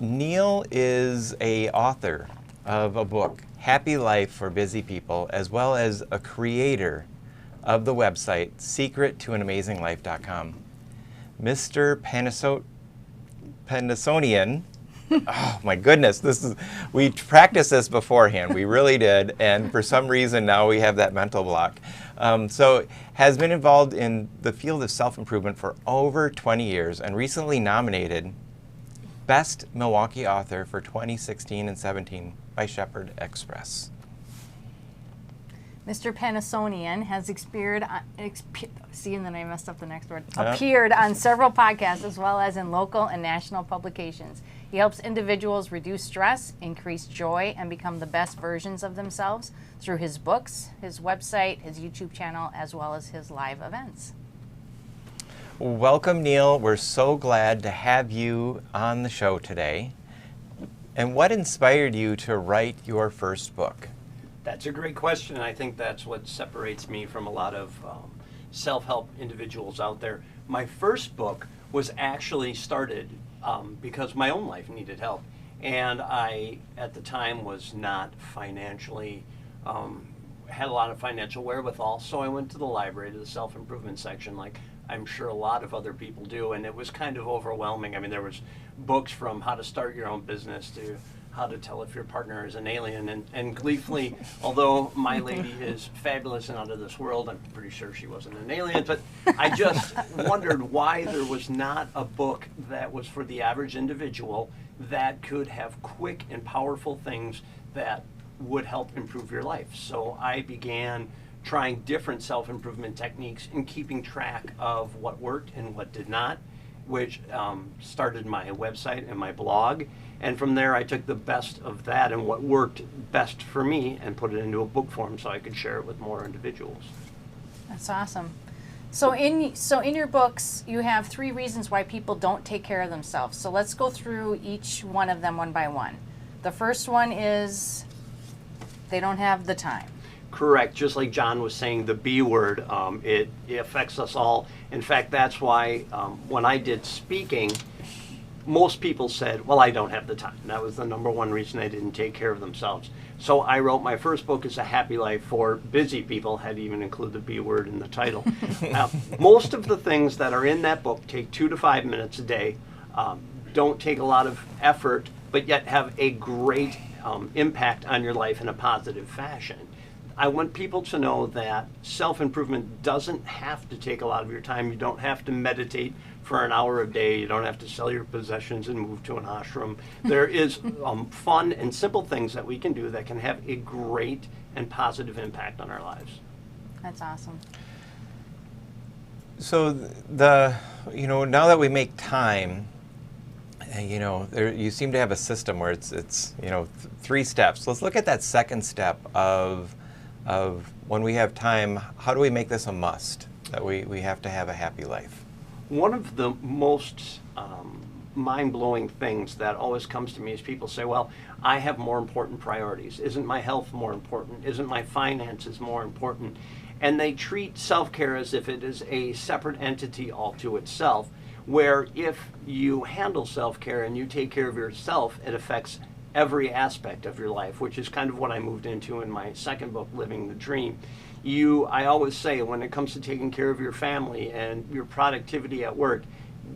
Neal is a author of a book, Happy Life for Busy People, as well as a creator of the website secrettoanamazinglife.com. Mr. Panosian, oh my goodness, we practiced this beforehand, we really did, and for some reason now we have that mental block. So has been involved in the field of self-improvement for over 20 years and recently nominated Best Milwaukee Author for 2016 and 17 by Shepherd Express. Mr. Panosian has appeared on several podcasts as well as in local and national publications. He helps individuals reduce stress, increase joy, and become the best versions of themselves through his books, his website, his YouTube channel, as well as his live events. Welcome, Neal. We're so glad to have you on the show today. And what inspired you to write your first book? That's a great question, and I think that's what separates me from a lot of self-help individuals out there. My first book was actually started because my own life needed help, and I, at the time, was not financially, had a lot of financial wherewithal, so I went to the library, to the self-improvement section, like I'm sure a lot of other people do, and it was kind of overwhelming. I mean, there was books from how to start your own business to how to tell if your partner is an alien, and gleefully, although my lady is fabulous and out of this world, I'm pretty sure she wasn't an alien, but I just wondered why there was not a book that was for the average individual that could have quick and powerful things that would help improve your life. So I began trying different self-improvement techniques and keeping track of what worked and what did not, which started my website and my blog. And from there, I took the best of that and what worked best for me and put it into a book form so I could share it with more individuals. That's awesome. So in your books, you have 3 reasons why people don't take care of themselves. So let's go through each one of them one by one. The first one is they don't have the time. Correct. Just like John was saying, the B word, it affects us all. In fact, that's why when I did speaking, most people said, well, I don't have the time. That was the number one reason they didn't take care of themselves. So I wrote my first book is A Happy Life for Busy People, had to even include the B word in the title. Most of the things that are in that book take 2 to 5 minutes a day, don't take a lot of effort, but yet have a great impact on your life in a positive fashion. I want people to know that self-improvement doesn't have to take a lot of your time. You don't have to meditate for an hour a day. You don't have to sell your possessions and move to an ashram. There is fun and simple things that we can do that can have a great and positive impact on our lives. That's awesome. So now that we make time, you seem to have a system where it's 3 steps. Let's look at that second step of when we have time, how do we make this a must, that we have to have a happy life? One of the most mind-blowing things that always comes to me is people say, well, I have more important priorities. Isn't my health more important? Isn't my finances more important? And they treat self-care as if it is a separate entity all to itself, where if you handle self-care and you take care of yourself, it affects every aspect of your life, which is kind of what I moved into in my second book, Living the Dream. I always say when it comes to taking care of your family and your productivity at work,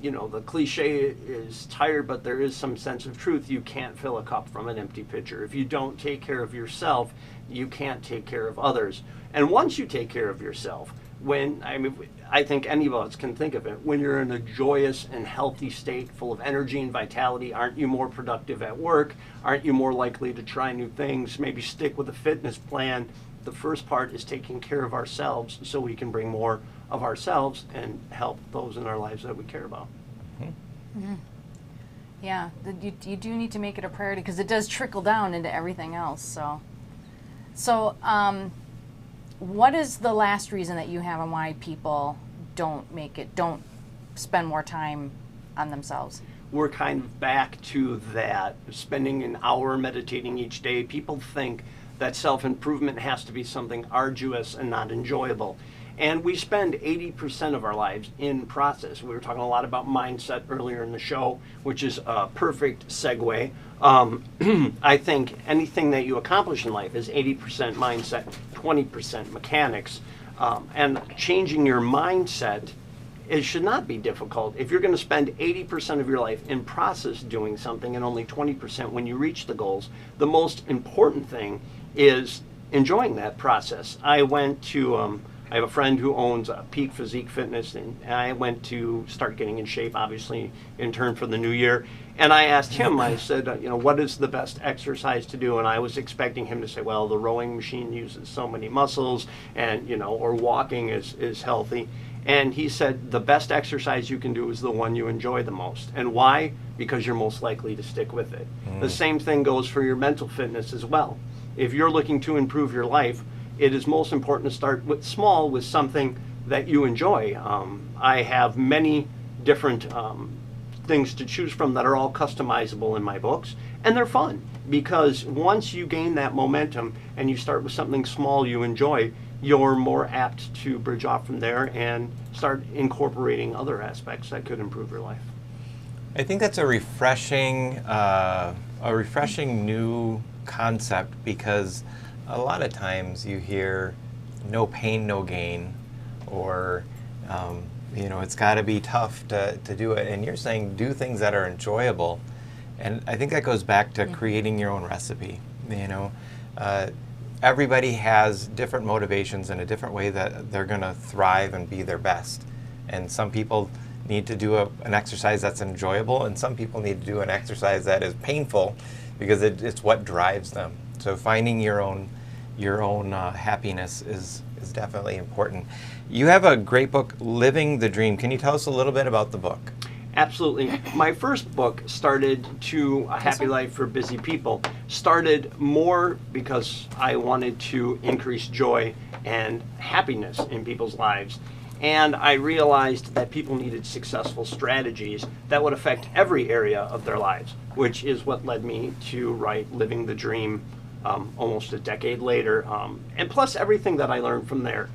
the cliche is tired, but there is some sense of truth. You can't fill a cup from an empty pitcher. If you don't take care of yourself, you can't take care of others. And once you take care of yourself, I think any of us can think of it, when you're in a joyous and healthy state full of energy and vitality, aren't you more productive at work? Aren't you more likely to try new things, maybe stick with a fitness plan? The first part is taking care of ourselves so we can bring more of ourselves and help those in our lives that we care about. Mm-hmm. Yeah, you do need to make it a priority because it does trickle down into everything else. So what is the last reason that you have on why people don't spend more time on themselves? We're kind of back to that, spending an hour meditating each day. People think that self-improvement has to be something arduous and not enjoyable. And we spend 80% of our lives in process. We were talking a lot about mindset earlier in the show, which is a perfect segue. I think anything that you accomplish in life is 80% mindset, 20% mechanics. And changing your mindset, it should not be difficult. If you're going to spend 80% of your life in process doing something and only 20% when you reach the goals, the most important thing is enjoying that process. I have a friend who owns Peak Physique Fitness, and I went to start getting in shape, obviously, in turn for the new year. And I asked him, I said, what is the best exercise to do? And I was expecting him to say, well, the rowing machine uses so many muscles, and, or walking is healthy. And he said, the best exercise you can do is the one you enjoy the most. And why? Because you're most likely to stick with it. The same thing goes for your mental fitness as well. If you're looking to improve your life, it is most important to start with something that you enjoy. I have many different things to choose from that are all customizable in my books, and they're fun because once you gain that momentum and you start with something small you enjoy, you're more apt to bridge off from there and start incorporating other aspects that could improve your life. I think that's a refreshing new concept, because a lot of times you hear no pain, no gain, or it's got to be tough to do it. And you're saying do things that are enjoyable. And I think that goes back to creating your own recipe. Everybody has different motivations and a different way that they're going to thrive and be their best. And some people need to do an exercise that's enjoyable, and some people need to do an exercise that is painful because it's what drives them. So finding your own happiness is definitely important. You have a great book, Living the Dream. Can you tell us a little bit about the book? Absolutely. My first book, Started to A Happy Life for Busy People, started more because I wanted to increase joy and happiness in people's lives. And I realized that people needed successful strategies that would affect every area of their lives, which is what led me to write Living the Dream almost a decade later. And plus everything that I learned from there.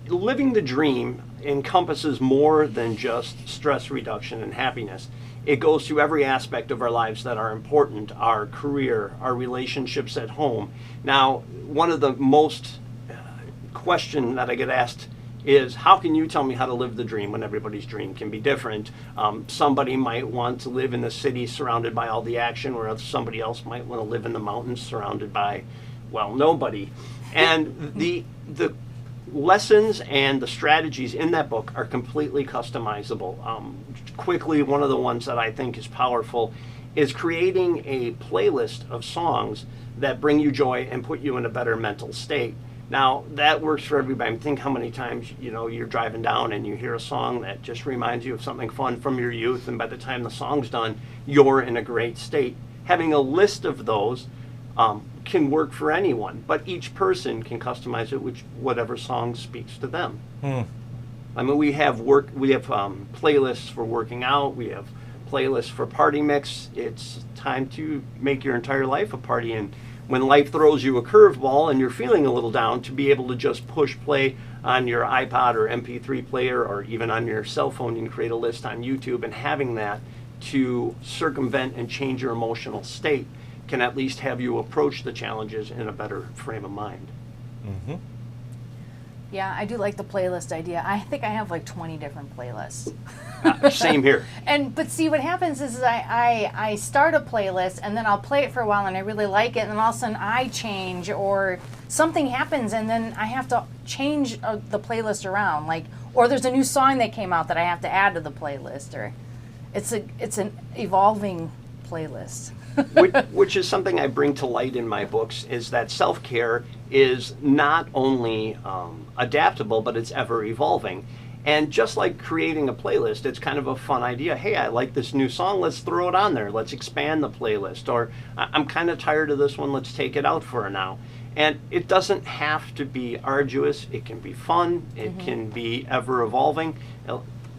Living the Dream encompasses more than just stress reduction and happiness. It goes through every aspect of our lives that are important, our career, our relationships at home. Now, one of the most question that I get asked is, how can you tell me how to live the dream when everybody's dream can be different? Somebody might want to live in the city surrounded by all the action, whereas somebody else might want to live in the mountains surrounded by, well, nobody. And the lessons and the strategies in that book are completely customizable. Quickly, one of the ones that I think is powerful is creating a playlist of songs that bring you joy and put you in a better mental state. Now, that works for everybody. Think how many times, you're driving down and you hear a song that just reminds you of something fun from your youth, and by the time the song's done, you're in a great state. Having a list of those can work for anyone, but each person can customize it with whatever song speaks to them. I mean, we have playlists for working out, we have playlists for party mix. It's time to make your entire life a party, and when life throws you a curveball and you're feeling a little down, to be able to just push play on your iPod or MP3 player, or even on your cell phone, you can create a list on YouTube, and having that to circumvent and change your emotional state can at least have you approach the challenges in a better frame of mind. Mm-hmm. Yeah, I do like the playlist idea. I think I have like 20 different playlists. Same here. But see, what happens is I start a playlist, and then I'll play it for a while and I really like it, and then all of a sudden I change, or something happens, and then I have to change the playlist around, or there's a new song that came out that I have to add to the playlist, or it's an evolving playlist. which is something I bring to light in my books, is that self-care is not only adaptable, but it's ever evolving. And just like creating a playlist, it's kind of a fun idea. Hey, I like this new song, let's throw it on there. Let's expand the playlist. Or I'm kind of tired of this one, let's take it out for now. And it doesn't have to be arduous. It can be fun. It can be ever evolving.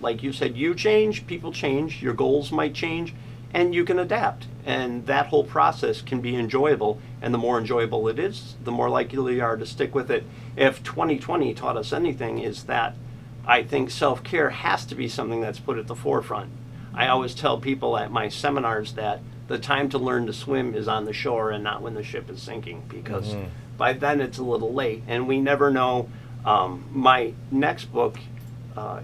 Like you said, you change, people change, your goals might change, and you can adapt. And that whole process can be enjoyable, and the more enjoyable it is, the more likely you are to stick with it. If 2020 taught us anything, is that I think self-care has to be something that's put at the forefront. I always tell people at my seminars that the time to learn to swim is on the shore and not when the ship is sinking, because by then it's a little late, and we never know. My next book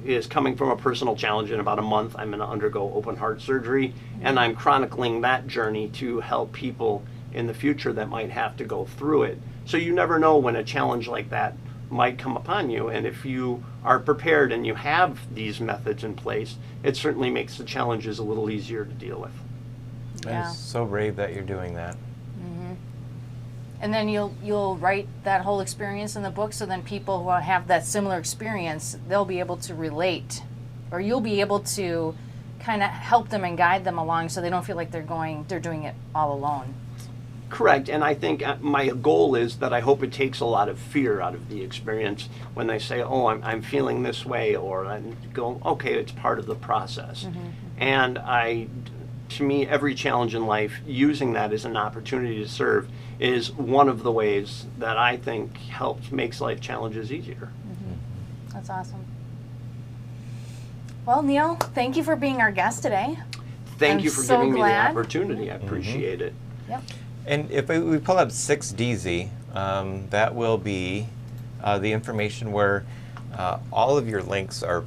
is coming from a personal challenge. In about a month, I'm going to undergo open heart surgery, and I'm chronicling that journey to help people in the future that might have to go through it. So you never know when a challenge like that might come upon you, and if you are prepared and you have these methods in place, it certainly makes the challenges a little easier to deal with. Yeah. It's so brave that you're doing that. And then you'll write that whole experience in the book, so then people who have that similar experience, they'll be able to relate, or you'll be able to kind of help them and guide them along, so they don't feel like they're doing it all alone. Correct, and I think my goal is that I hope it takes a lot of fear out of the experience when they say, oh, I'm feeling this way, or I'm going, okay, it's part of the process. And to me, every challenge in life, using that as an opportunity to serve is one of the ways that I think makes life challenges easier. That's awesome. Well, Neal, thank you for being our guest today. Thank I'm you for so giving me the glad. opportunity. I appreciate it. Yep. And if we pull up 6DZ, that will be the information where all of your links are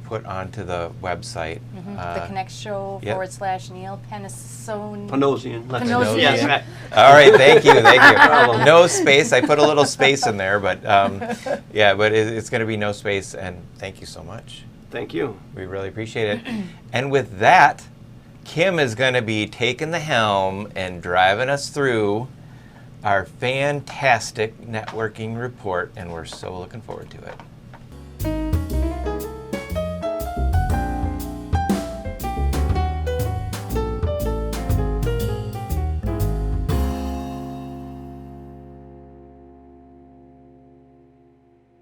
put onto the website. The Connect Show yep. / Neal Panosian. Panosian. Panosian. Yes, right. All right, thank you. No space. I put a little space in there, but yeah, but it's going to be no space. And thank you so much. Thank you. We really appreciate it. And with that, Kim is going to be taking the helm and driving us through our fantastic networking report, and we're so looking forward to it.